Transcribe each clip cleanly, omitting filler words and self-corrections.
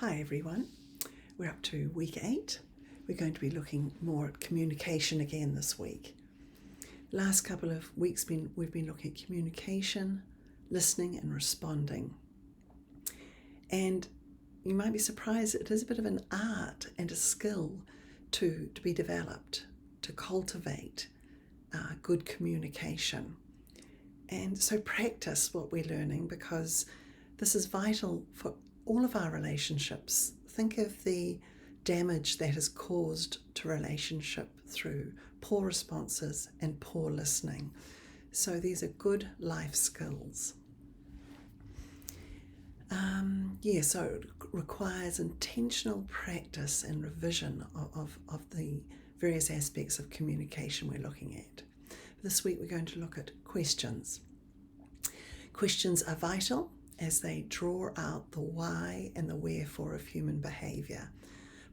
Hi everyone, we're up to week 8. We're going to be looking more at communication again this week. Last couple of weeks we've been looking at communication, listening and responding. And you might be surprised, it is a bit of an art and a skill to be developed, to cultivate good communication. And so practice what we're learning, because this is vital for all of our relationships. Think of the damage that is caused to relationship through poor responses and poor listening. So these are good life skills. So it requires intentional practice and revision of the various aspects of communication we're looking at. This week we're going to look at questions. Questions are vital as they draw out the why and the wherefore of human behaviour.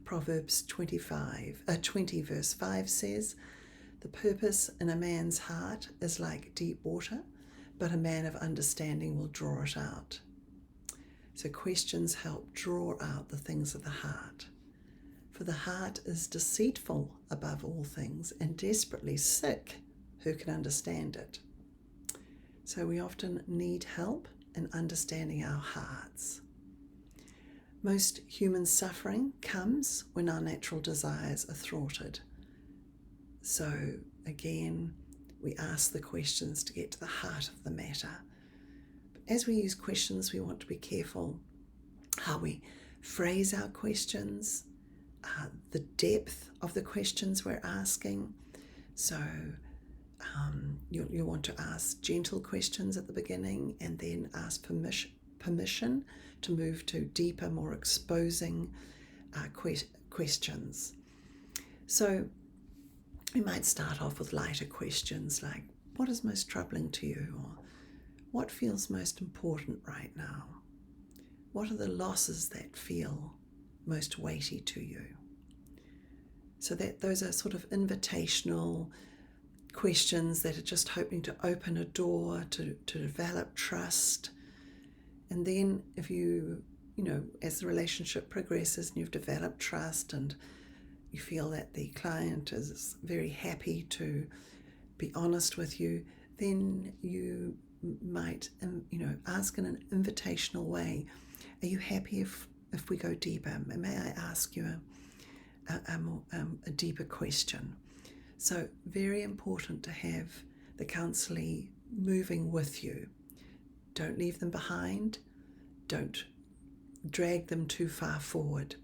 Proverbs 20 verse 5 says, "The purpose in a man's heart is like deep water, but a man of understanding will draw it out." So questions help draw out the things of the heart. For the heart is deceitful above all things and desperately sick. Who can understand it? So we often need help in understanding our hearts. Most human suffering comes when our natural desires are thwarted. So again, we ask the questions to get to the heart of the matter. But as we use questions, we want to be careful how we phrase our questions, the depth of the questions we're asking. So you'll want to ask gentle questions at the beginning and then ask permission to move to deeper, more exposing questions. So we might start off with lighter questions like, what is most troubling to you? Or what feels most important right now? What are the losses that feel most weighty to you? So that those are sort of invitational questions that are just hoping to open a door to develop trust. And then if you as the relationship progresses and you've developed trust and you feel that the client is very happy to be honest with you, then you might ask in an invitational way, are you happy if we go deeper? May I ask you a deeper question? So very important to have the counsellee moving with you. Don't leave them behind. Don't drag them too far forward.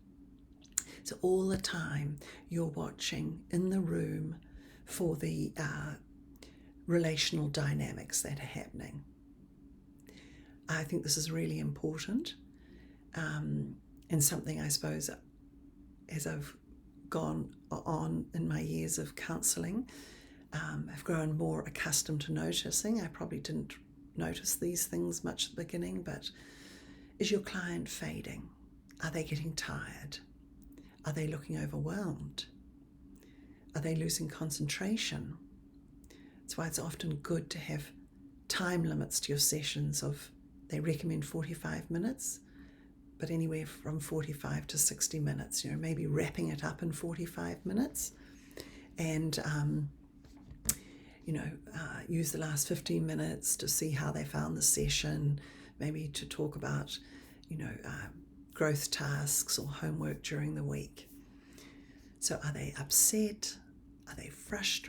So all the time you're watching in the room for the relational dynamics that are happening. I think this is really important, and something I suppose as I've gone on in my years of counselling, I've grown more accustomed to noticing. I probably didn't notice these things much at the beginning, but is your client fading? Are they getting tired? Are they looking overwhelmed? Are they losing concentration? That's why it's often good to have time limits to your sessions they recommend 45 minutes, but anywhere from 45 to 60 minutes, maybe wrapping it up in 45 minutes and, use the last 15 minutes to see how they found the session, maybe to talk about, growth tasks or homework during the week. So are they upset? Are they frustrated?